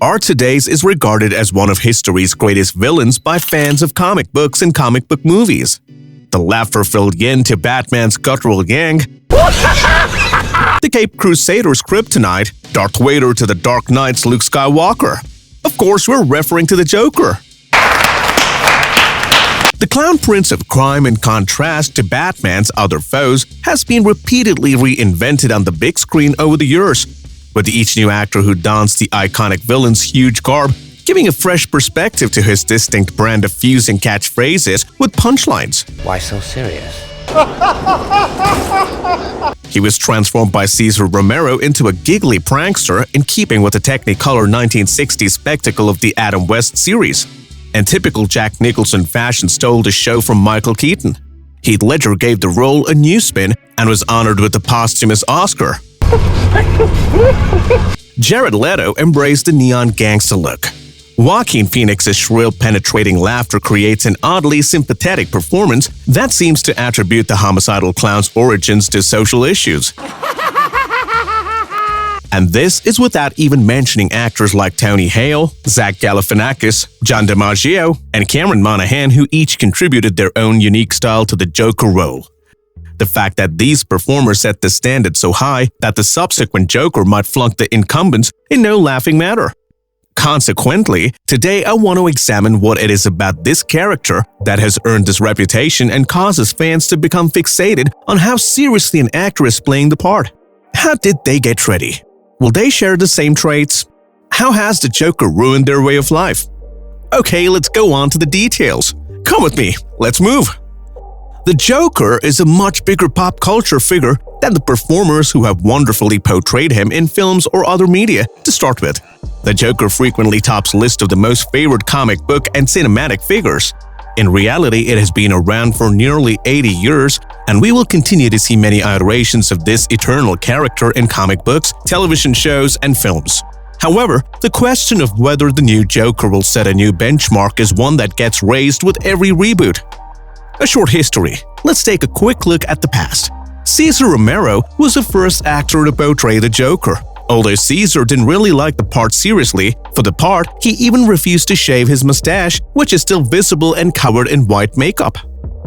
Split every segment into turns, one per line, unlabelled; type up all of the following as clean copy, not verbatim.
Today's is regarded as one of history's greatest villains by fans of comic books and comic book movies. The laughter-filled yin to Batman's guttural yang, the Cape Crusader's Kryptonite, Darth Vader to the Dark Knight's Luke Skywalker. Of course, we're referring to the Joker. The Clown Prince of Crime, in contrast to Batman's other foes, has been repeatedly reinvented on the big screen over the years, with each new actor who dons the iconic villain's huge garb giving a fresh perspective to his distinct brand of fusing catchphrases with punchlines.
Why so serious?
He was transformed by Cesar Romero into a giggly prankster in keeping with the Technicolor 1960s spectacle of the Adam West series. In typical Jack Nicholson fashion, stole the show from Michael Keaton. Heath Ledger gave the role a new spin and was honored with the posthumous Oscar. Jared Leto embraced the neon gangster look. Joaquin Phoenix's shrill, penetrating laughter creates an oddly sympathetic performance that seems to attribute the homicidal clown's origins to social issues. And this is without even mentioning actors like Tony Hale, Zach Galifianakis, John DiMaggio, and Cameron Monaghan, who each contributed their own unique style to the Joker role. The fact that these performers set the standard so high that the subsequent Joker might flunk the incumbents is no laughing matter. Consequently, today I want to examine what it is about this character that has earned this reputation and causes fans to become fixated on how seriously an actor is playing the part. How did they get ready? Will they share the same traits? How has the Joker ruined their way of life? Okay, let's go on to the details. Come with me, let's move. The Joker is a much bigger pop culture figure than the performers who have wonderfully portrayed him in films or other media to start with. The Joker frequently tops lists of the most favored comic book and cinematic figures. In reality, it has been around for nearly 80 years, and we will continue to see many iterations of this eternal character in comic books, television shows, and films. However, the question of whether the new Joker will set a new benchmark is one that gets raised with every reboot. A short history. Let's take a quick look at the past. Cesar Romero was the first actor to portray the Joker. Although Cesar didn't really like the part seriously, for the part, he even refused to shave his mustache, which is still visible and covered in white makeup.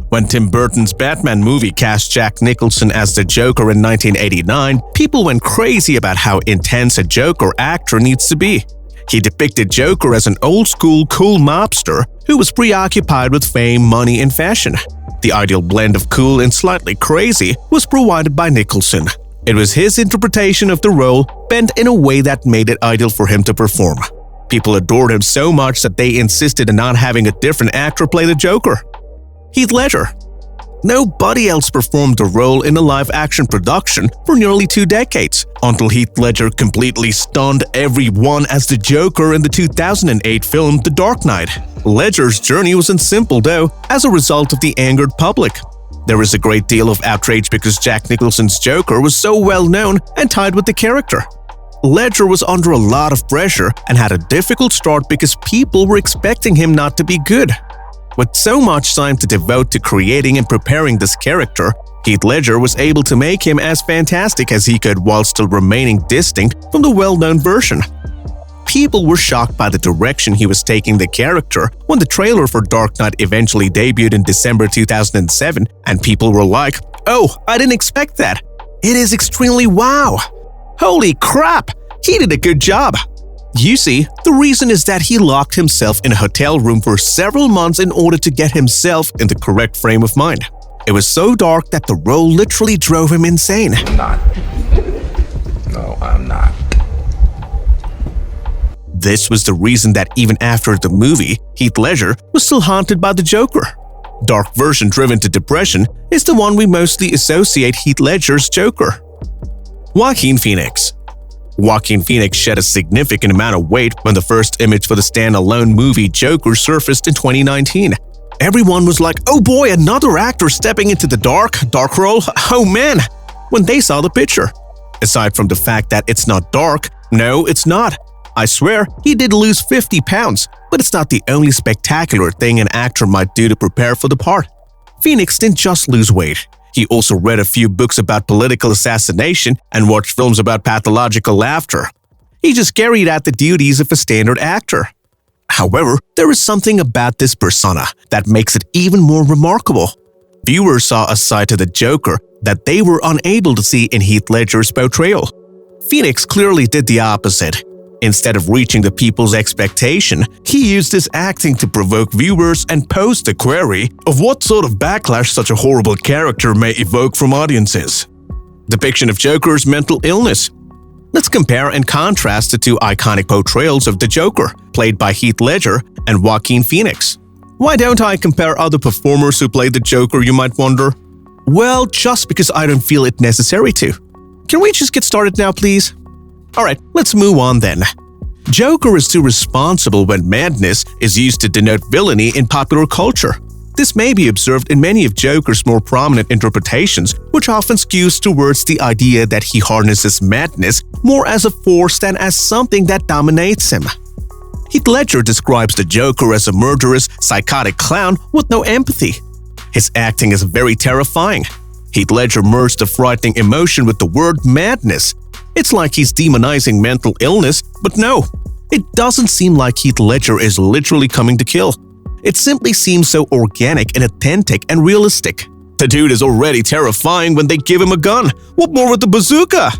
When Tim Burton's Batman movie cast Jack Nicholson as the Joker in 1989, people went crazy about how intense a Joker actor needs to be. He depicted Joker as an old-school cool mobster who was preoccupied with fame, money, and fashion. The ideal blend of cool and slightly crazy was provided by Nicholson. It was his interpretation of the role, bent in a way that made it ideal for him to perform. People adored him so much that they insisted on not having a different actor play the Joker. Heath Ledger. Nobody else performed the role in a live-action production for nearly 2 decades, until Heath Ledger completely stunned everyone as the Joker in the 2008 film The Dark Knight. Ledger's journey wasn't simple, though, as a result of the angered public. There was a great deal of outrage because Jack Nicholson's Joker was so well known and tied with the character. Ledger was under a lot of pressure and had a difficult start because people were expecting him not to be good. With so much time to devote to creating and preparing this character, Heath Ledger was able to make him as fantastic as he could while still remaining distinct from the well-known version. People were shocked by the direction he was taking the character when the trailer for Dark Knight eventually debuted in December 2007, and people were like, "Oh, I didn't expect that. It is extremely wow. Holy crap, he did a good job." You see, the reason is that he locked himself in a hotel room for several months in order to get himself in the correct frame of mind. It was so dark that the role literally drove him insane.
I'm not. No, I'm not.
This was the reason that even after the movie, Heath Ledger was still haunted by the Joker. Dark version driven to depression is the one we mostly associate Heath Ledger's Joker. Joaquin Phoenix. Joaquin Phoenix shed a significant amount of weight when the first image for the standalone movie Joker surfaced in 2019. Everyone was like, "Oh boy, another actor stepping into the dark role? Oh man," when they saw the picture. Aside from the fact that it's not dark, no, it's not. I swear, he did lose 50 pounds, but it's not the only spectacular thing an actor might do to prepare for the part. Phoenix didn't just lose weight. He also read a few books about political assassination and watched films about pathological laughter. He just carried out the duties of a standard actor. However, there is something about this persona that makes it even more remarkable. Viewers saw a side to the Joker that they were unable to see in Heath Ledger's portrayal. Phoenix clearly did the opposite. Instead of reaching the people's expectation, he used his acting to provoke viewers and pose the query of what sort of backlash such a horrible character may evoke from audiences. Depiction of Joker's mental illness. Let's compare and contrast the two iconic portrayals of the Joker, played by Heath Ledger and Joaquin Phoenix. Why don't I compare other performers who played the Joker, you might wonder? Well, just because I don't feel it necessary to. Can we just get started now, please? Alright, let's move on then. Joker is too responsible when madness is used to denote villainy in popular culture. This may be observed in many of Joker's more prominent interpretations, which often skews towards the idea that he harnesses madness more as a force than as something that dominates him. Heath Ledger describes the Joker as a murderous, psychotic clown with no empathy. His acting is very terrifying. Heath Ledger merged the frightening emotion with the word madness. It's like he's demonizing mental illness, but no. It doesn't seem like Heath Ledger is literally coming to kill. It simply seems so organic and authentic and realistic. The dude is already terrifying when they give him a gun. What more with the bazooka?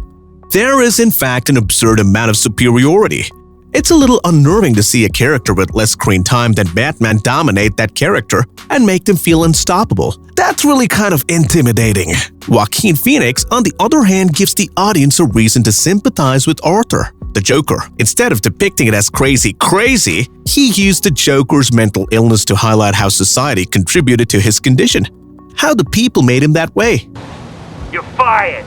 There is in fact an absurd amount of superiority. It's a little unnerving to see a character with less screen time than Batman dominate that character and make them feel unstoppable. That's really kind of intimidating. Joaquin Phoenix, on the other hand, gives the audience a reason to sympathize with Arthur, the Joker. Instead of depicting it as crazy, he used the Joker's mental illness to highlight how society contributed to his condition. How the people made him that way.
You're fired!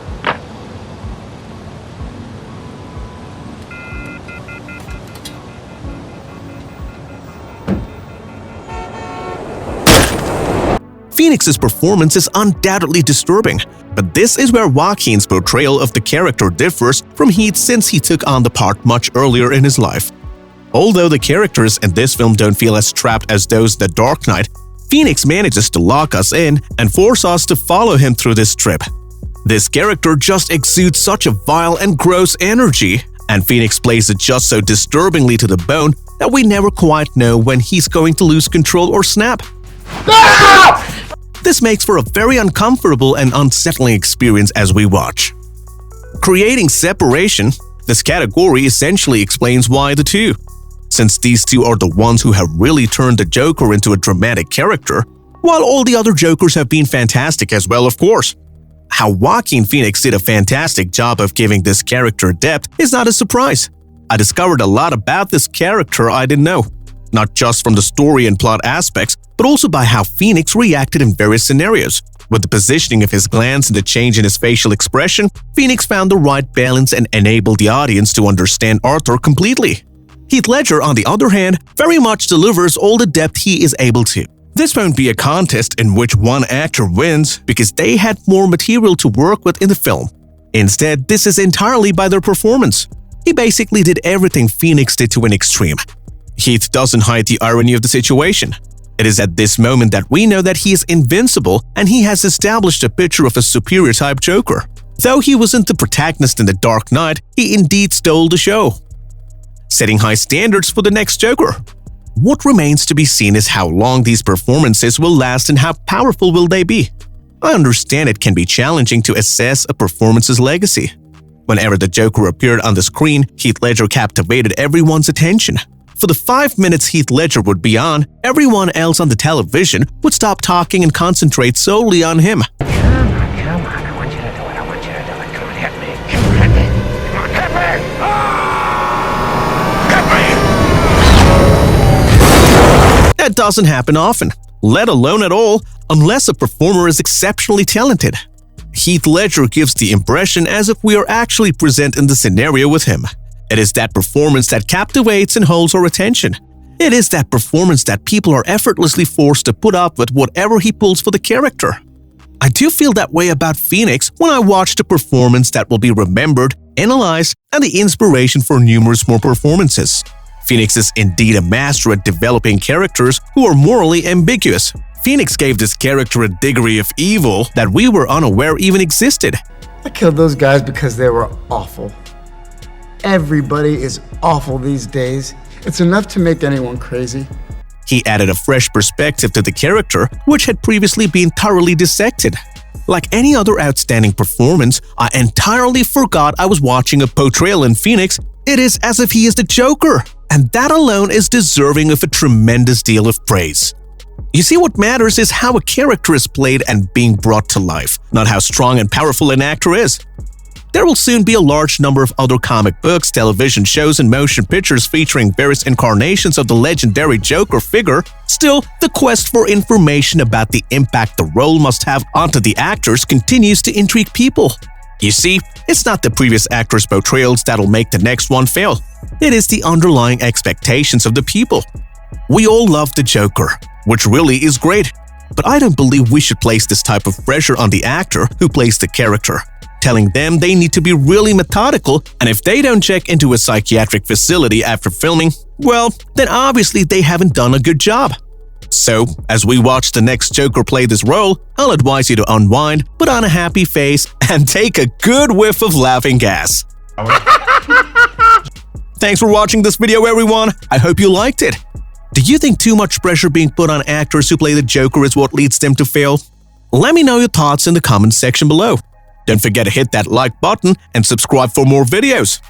Phoenix's performance is undoubtedly disturbing, but this is where Joaquin's portrayal of the character differs from Heath since he took on the part much earlier in his life. Although the characters in this film don't feel as trapped as those in The Dark Knight, Phoenix manages to lock us in and force us to follow him through this trip. This character just exudes such a vile and gross energy, and Phoenix plays it just so disturbingly to the bone that we never quite know when he's going to lose control or snap. This makes for a very uncomfortable and unsettling experience as we watch. Creating separation, this category essentially explains why the two. Since these two are the ones who have really turned the Joker into a dramatic character, while all the other Jokers have been fantastic as well, of course. How Joaquin Phoenix did a fantastic job of giving this character depth is not a surprise. I discovered a lot about this character I didn't know. Not just from the story and plot aspects, but also by how Phoenix reacted in various scenarios. With the positioning of his glance and the change in his facial expression, Phoenix found the right balance and enabled the audience to understand Arthur completely. Heath Ledger, on the other hand, very much delivers all the depth he is able to. This won't be a contest in which one actor wins because they had more material to work with in the film. Instead, this is entirely by their performance. He basically did everything Phoenix did to an extreme. Heath doesn't hide the irony of the situation. It is at this moment that we know that he is invincible and he has established a picture of a superior type Joker. Though he wasn't the protagonist in The Dark Knight, he indeed stole the show. Setting high standards for the next Joker. What remains to be seen is how long these performances will last and how powerful will they be. I understand it can be challenging to assess a performance's legacy. Whenever the Joker appeared on the screen, Heath Ledger captivated everyone's attention. For the 5 minutes Heath Ledger would be on, everyone else on the television would stop talking and concentrate solely on him.
Come on, I want you to do it, I want you to do it. Come on, hit me, come on, hit me, come on, hit me! Hit me!
That doesn't happen often, let alone at all, unless a performer is exceptionally talented. Heath Ledger gives the impression as if we are actually present in the scenario with him. It is that performance that captivates and holds our attention. It is that performance that people are effortlessly forced to put up with whatever he pulls for the character. I do feel that way about Phoenix when I watched a performance that will be remembered, analyzed, and the inspiration for numerous more performances. Phoenix is indeed a master at developing characters who are morally ambiguous. Phoenix gave this character a degree of evil that we were unaware even existed.
I killed those guys because they were awful. Everybody is awful these days. It's enough to make anyone crazy.
He added a fresh perspective to the character, which had previously been thoroughly dissected. Like any other outstanding performance, I entirely forgot I was watching a portrayal in Phoenix. It is as if he is the Joker, and that alone is deserving of a tremendous deal of praise. You see, what matters is how a character is played and being brought to life, not how strong and powerful an actor is. There will soon be a large number of other comic books, television shows, and motion pictures featuring various incarnations of the legendary Joker figure. Still, the quest for information about the impact the role must have onto the actors continues to intrigue people. You see, it's not the previous actors' portrayals that'll make the next one fail. It is the underlying expectations of the people. We all love the Joker, which really is great, but I don't believe we should place this type of pressure on the actor who plays the character, telling them they need to be really methodical, and if they don't check into a psychiatric facility after filming, well, then obviously they haven't done a good job. So, as we watch the next Joker play this role, I'll advise you to unwind, put on a happy face, and take a good whiff of laughing gas. Thanks for watching this video, everyone. I hope you liked it. Do you think too much pressure being put on actors who play the Joker is what leads them to fail? Let me know your thoughts in the comments section below. Don't forget to hit that like button and subscribe for more videos.